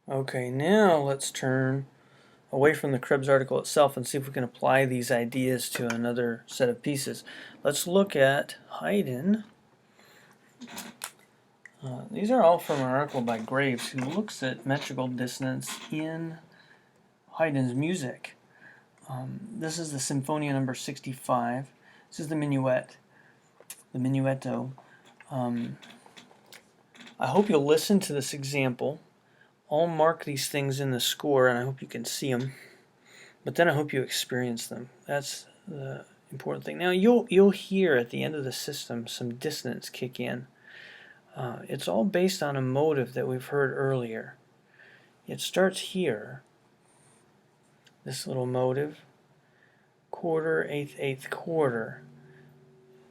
Okay, now let's turn away from the Krebs article itself and see if we can apply these ideas to another set of pieces. Let's look at Haydn. These are all from an article by Graves, who looks at metrical dissonance in Haydn's music. This is the Symphonia number 65. This is the minuet, the minuetto. I hope you'll listen to this example. I'll mark these things in the score, and I hope you can see them. But then I hope you experience them. That's the important thing. Now you'll hear at the end of the system some dissonance kick in. It's all based on a motive that we've heard earlier. It starts here. This little motive, quarter, eighth, eighth, quarter.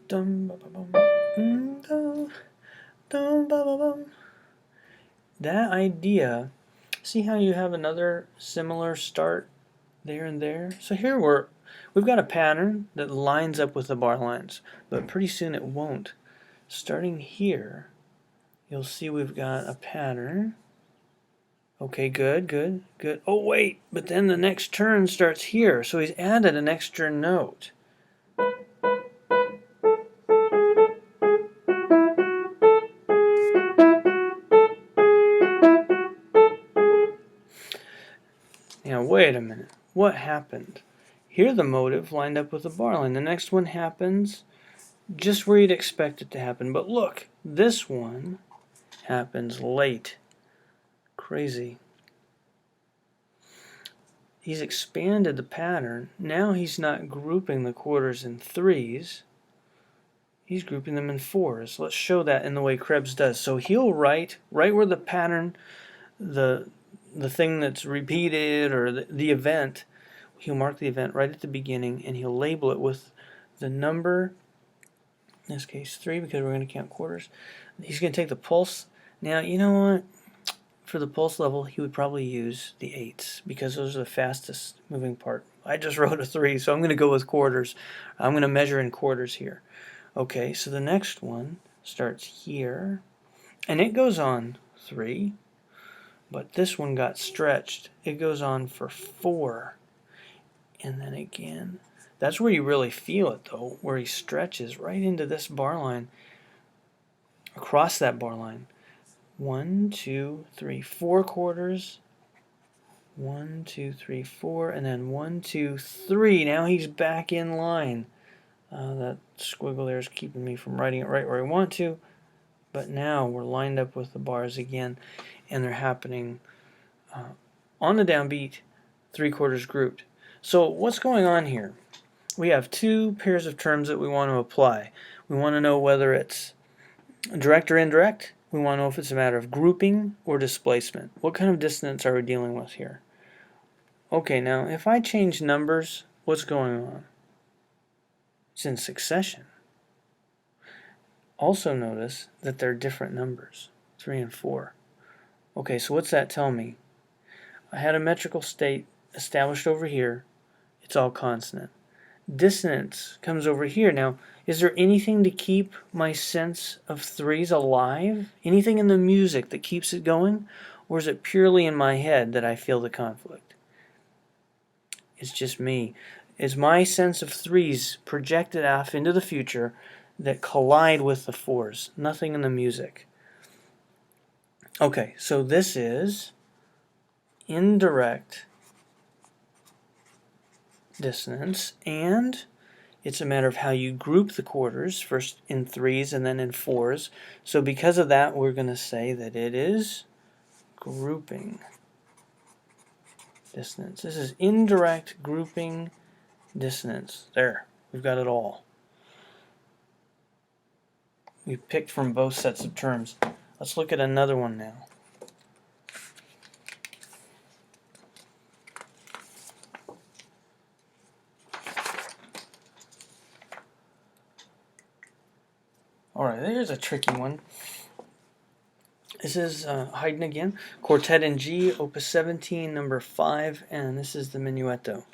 Dum ba ba bum, dum, dum ba ba bum. That idea. See how you have another similar start there and there? So here we've got a pattern that lines up with the bar lines, but pretty soon it won't. Starting here, you'll see we've got a pattern. Okay, good, good, good. Oh, wait, but then the next turn starts here, so he's added an extra note. Now, wait a minute. What happened? Here the motive lined up with the bar line. The next one happens just where you'd expect it to happen. But look, this one happens late. Crazy. He's expanded the pattern. Now he's not grouping the quarters in threes. He's grouping them in fours. Let's show that in the way Krebs does. So he'll write right where the pattern, the thing that's repeated, or the event, he'll mark the event right at the beginning, and he'll label it with the number, in this case 3, because we're going to count quarters. He's going to take the pulse. Now, you know what? For the pulse level, he would probably use the 8s, because those are the fastest moving part. I just wrote a 3, so I'm going to go with quarters. I'm going to measure in quarters here. Okay, so the next one starts here, and it goes on 3, but this one got stretched. It goes on for 4, and then again. That's where you really feel it, though, where he stretches right into this bar line, across that bar line. 1, 2, 3, 4 quarters. 1, 2, 3, 4, and then 1, 2, 3. Now he's back in line. That squiggle there is keeping me from writing it right where I want to, but now we're lined up with the bars again, and they're happening on the downbeat, 3 quarters grouped. So what's going on here? We have two pairs of terms that we want to apply. We want to know whether it's direct or indirect. We want to know if it's a matter of grouping or displacement. What kind of dissonance are we dealing with here? Okay, now if I change numbers, what's going on? It's in succession. Also notice that they're different numbers, 3 and 4. Okay, so what's that tell me? I had a metrical state established over here. It's all consonant. Dissonance comes over here. Now, is there anything to keep my sense of 3s alive? Anything in the music that keeps it going? Or is it purely in my head that I feel the conflict? It's just me. Is my sense of 3s projected off into the future that collide with the 4s? Nothing in the music. Okay, so this is indirect dissonance, and it's a matter of how you group the quarters, first in 3s and then in 4s. So because of that, we're going to say that it is grouping dissonance. This is indirect grouping dissonance. There, we've got it all. We've picked from both sets of terms. Let's look at another one now. Alright, here's a tricky one. This is Haydn again, Quartet in G, Opus 17, number 5, and this is the Minuetto.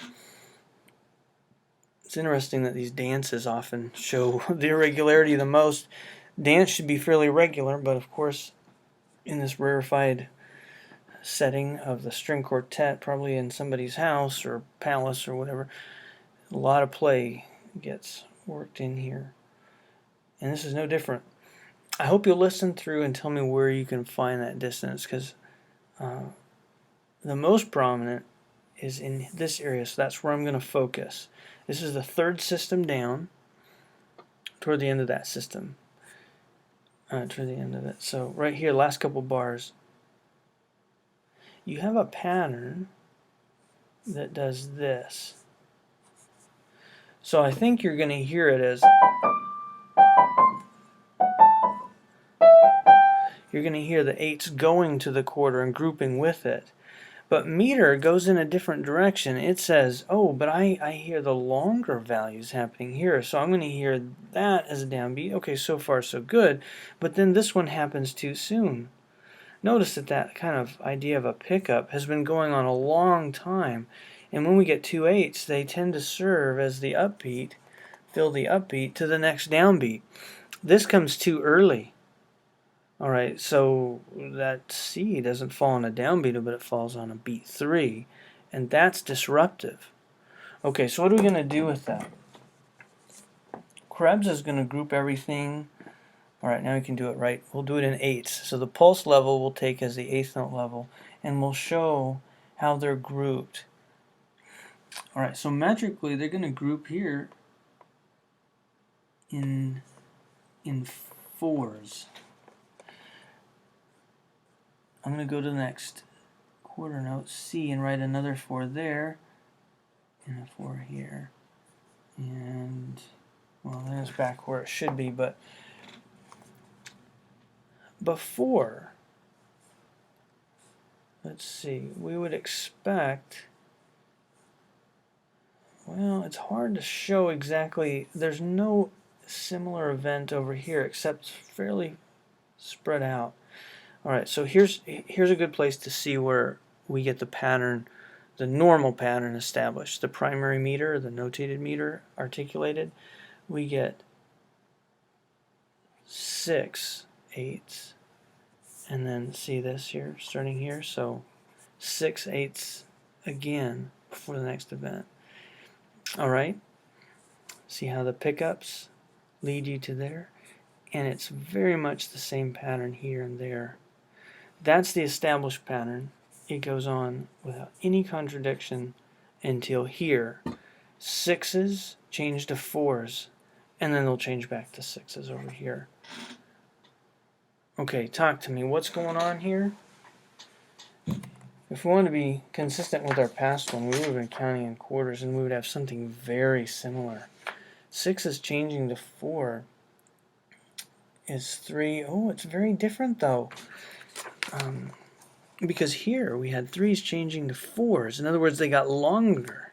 It's interesting that these dances often show the irregularity the most. Dance should be fairly regular, but of course, in this rarefied setting of the string quartet, probably in somebody's house or palace or whatever. A lot of play gets worked in here. And this is no different. I hope you'll listen through and tell me where you can find that dissonance, because the most prominent is in this area, so that's where I'm going to focus. This is the third system down, toward the end of that system. Toward the end of it. So right here, last couple bars, you have a pattern that does this. So I think you're going to hear it as, you're going to hear the eights going to the quarter and grouping with it. But meter goes in a different direction. It says, oh, but I hear the longer values happening here, so I'm going to hear that as a downbeat. Okay, so far so good. But then this one happens too soon. Notice that that kind of idea of a pickup has been going on a long time. And when we get two eights, they tend to serve as the upbeat, fill the upbeat to the next downbeat. This comes too early. All right, so that C doesn't fall on a downbeat, but it falls on a beat 3, and that's disruptive. Okay, so what are we going to do with that? Krebs is going to group everything. All right, now we can do it right. We'll do it in eighths. So the pulse level we'll take as the eighth note level, and we'll show how they're grouped. All right, so metrically they're going to group here in fours. I'm going to go to the next quarter note, C, and write another 4 there, and a 4 here. And, well, then it's back where it should be, but before, let's see, we would expect, well, it's hard to show exactly, there's no similar event over here except fairly spread out. All right, so here's a good place to see where we get the pattern, the normal pattern established. The primary meter, the notated meter articulated, we get 6 eighths, and then see this here, starting here, so 6 eighths again before the next event. All right, see how the pickups lead you to there, and it's very much the same pattern here and there. That's the established pattern. It goes on without any contradiction until here. 6s change to 4s, and then they'll change back to 6s over here. Okay, talk to me. What's going on here? If we want to be consistent with our past one, we would have been counting in quarters, and we would have something very similar. 6 is changing to 4 is 3. Oh, it's very different, though. Because here we had 3s changing to 4s. In other words, they got longer.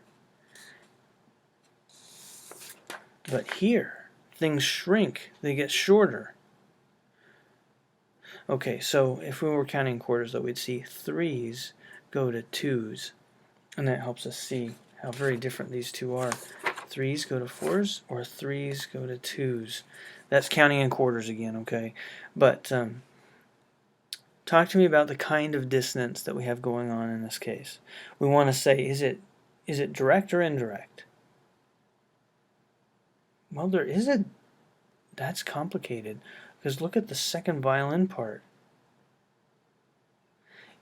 But here, things shrink. They get shorter. Okay, so if we were counting quarters, though, we'd see 3s go to 2s. And that helps us see how very different these two are. 3s go to 4s, or 3s go to 2s. That's counting in quarters again, okay? But talk to me about the kind of dissonance that we have going on in this case. We want to say, is it direct or indirect? Well, there is a... That's complicated, because look at the second violin part.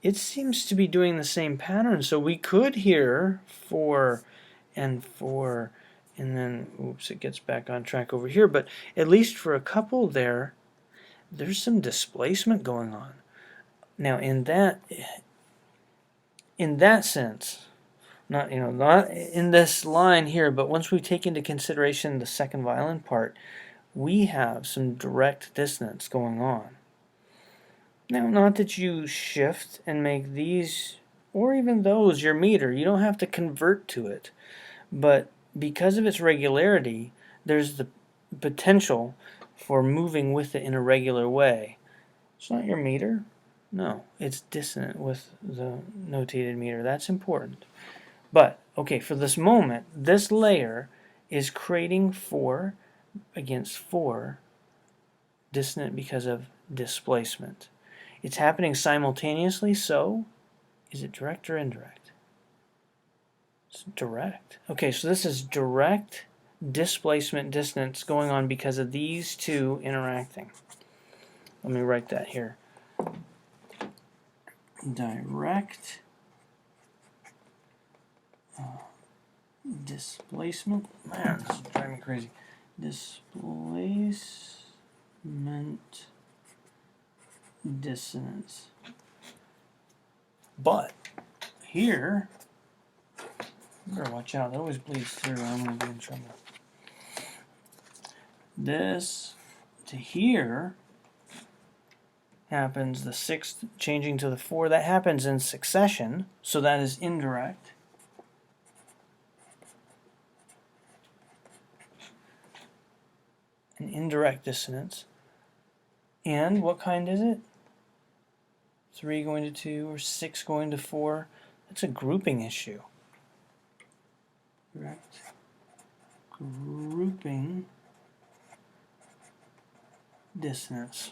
It seems to be doing the same pattern, so we could hear 4 and 4, and then, oops, it gets back on track over here, but at least for a couple there, there's some displacement going on. Now, in that sense, not in this line here, but once we take into consideration the second violin part, we have some direct dissonance going on. Now, not that you shift and make these, or even those, your meter. You don't have to convert to it. But because of its regularity, there's the potential for moving with it in a regular way. It's not your meter. No, it's dissonant with the notated meter. That's important. But, okay, for this moment, this layer is creating 4 against 4, dissonant because of displacement. It's happening simultaneously, so Is it direct or indirect? It's direct. Okay, so this is direct displacement dissonance going on because of these two interacting. Let me write that here. Direct displacement. Man, this is driving me crazy. Displacement dissonance. But here, you better watch out. That always bleeds through. I'm going to be in trouble. This to here happens, the 6 changing to the 4. That happens in succession, so that is indirect. An indirect dissonance. And what kind is it? 3 going to 2 or 6 going to 4. That's a grouping issue. Direct grouping dissonance.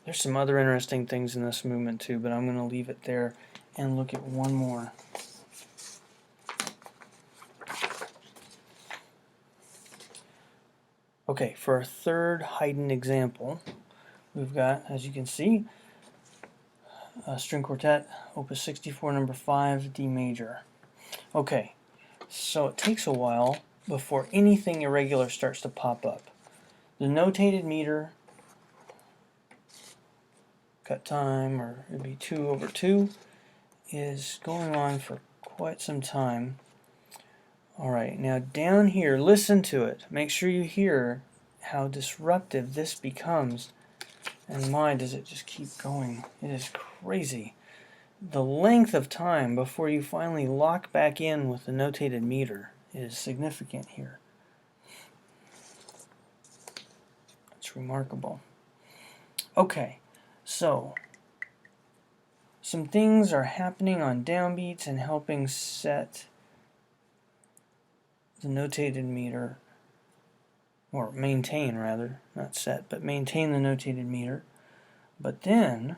There's some other interesting things in this movement too, but I'm going to leave it there and look at one more. Okay, for our third Haydn example, we've got, as you can see, a string quartet, opus 64, number 5, D major. Okay, so it takes a while before anything irregular starts to pop up. The notated meter, cut time, or it'd be 2/2, is going on for quite some time. Alright, now down here, listen to it. Make sure you hear how disruptive this becomes. And my, does it just keep going. It is crazy. The length of time before you finally lock back in with the notated meter is significant here. It's remarkable. Okay, so some things are happening on downbeats and helping set the notated meter, or maintain rather, not set, but maintain the notated meter. But then,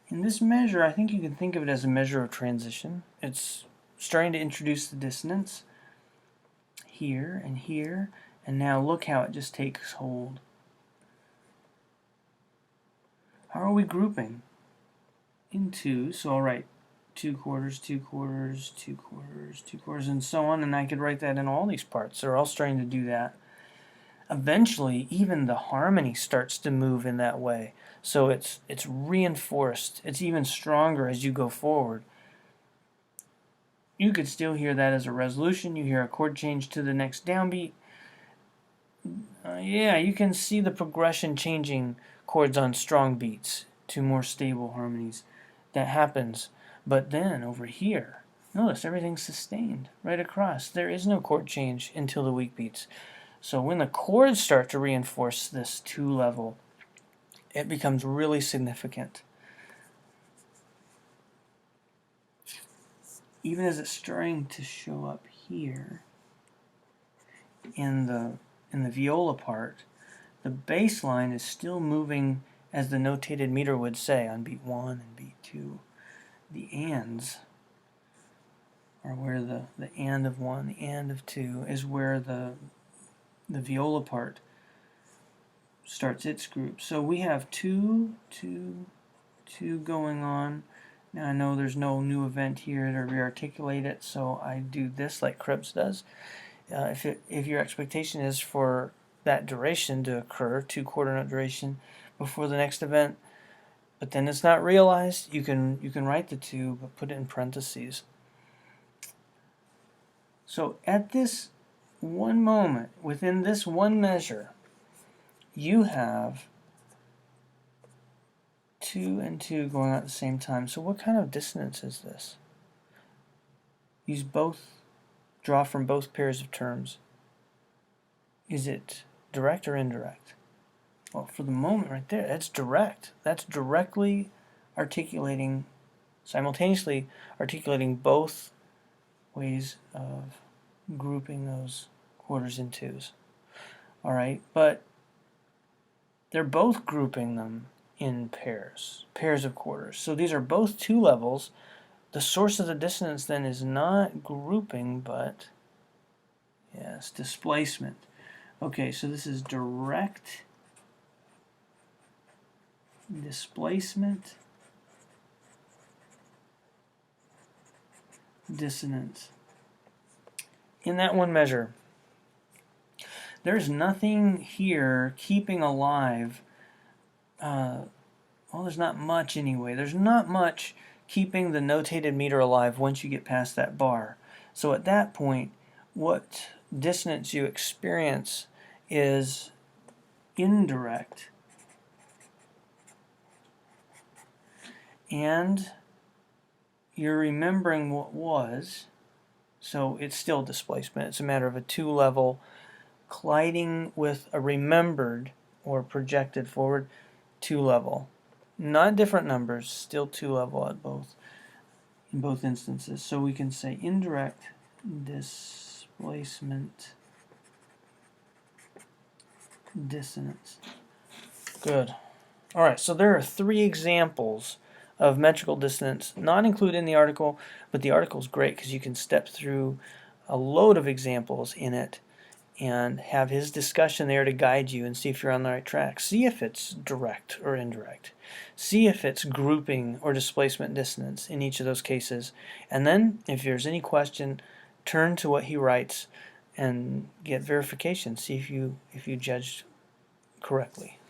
in this measure, I think you can think of it as a measure of transition. It's starting to introduce the dissonance here, and now look how it just takes hold. How are we grouping? Into, so I'll write 2 quarters, 2 quarters, 2 quarters, 2 quarters, and so on, and I could write that in all these parts. They're all starting to do that. Eventually, even the harmony starts to move in that way. So it's reinforced. It's even stronger as you go forward. You could still hear that as a resolution. You hear a chord change to the next downbeat. Yeah, you can see the progression changing chords on strong beats to more stable harmonies. That happens. But then over here, notice everything's sustained right across. There is no chord change until the weak beats. So when the chords start to reinforce this 2 level, it becomes really significant. Even as it's starting to show up here in the viola part, the bass line is still moving as the notated meter would say on beat 1 and beat 2. The ands are where the and of 1, the and of 2 is where the viola part starts its group. So we have 2, 2, 2 going on. Now I know there's no new event here to rearticulate it, so I do this like Krebs does. If your expectation is for that duration to occur, 2 quarter note duration, before the next event, but then it's not realized, you can write the 2, but put it in parentheses. So at this one moment, within this one measure, you have 2 and 2 going on at the same time. So what kind of dissonance is this? Use both, draw from both pairs of terms. Is it direct or indirect? Well, for the moment right there, that's direct. That's directly articulating, simultaneously articulating both ways of grouping those quarters in 2s. All right, but they're both grouping them in pairs of quarters. So these are both two levels. The source of the dissonance then is not grouping, but yes, displacement. Okay, so this is direct displacement dissonance. In that one measure, there's nothing here keeping alive. Well, there's not much anyway. There's not much keeping the notated meter alive once you get past that bar. So at that point, what dissonance you experience is indirect, and you're remembering what was, so it's still displacement. It's a matter of a two-level colliding with a remembered or projected forward two-level. Not different numbers, still two-level at both, in both instances. So we can say indirect displacement dissonance. Good. All right, so there are three examples of metrical dissonance, not included in the article, but the article is great because you can step through a load of examples in it and have his discussion there to guide you and see if you're on the right track. See if it's direct or indirect. See if it's grouping or displacement dissonance in each of those cases. And then, if there's any question, turn to what he writes and get verification. See if you judged correctly.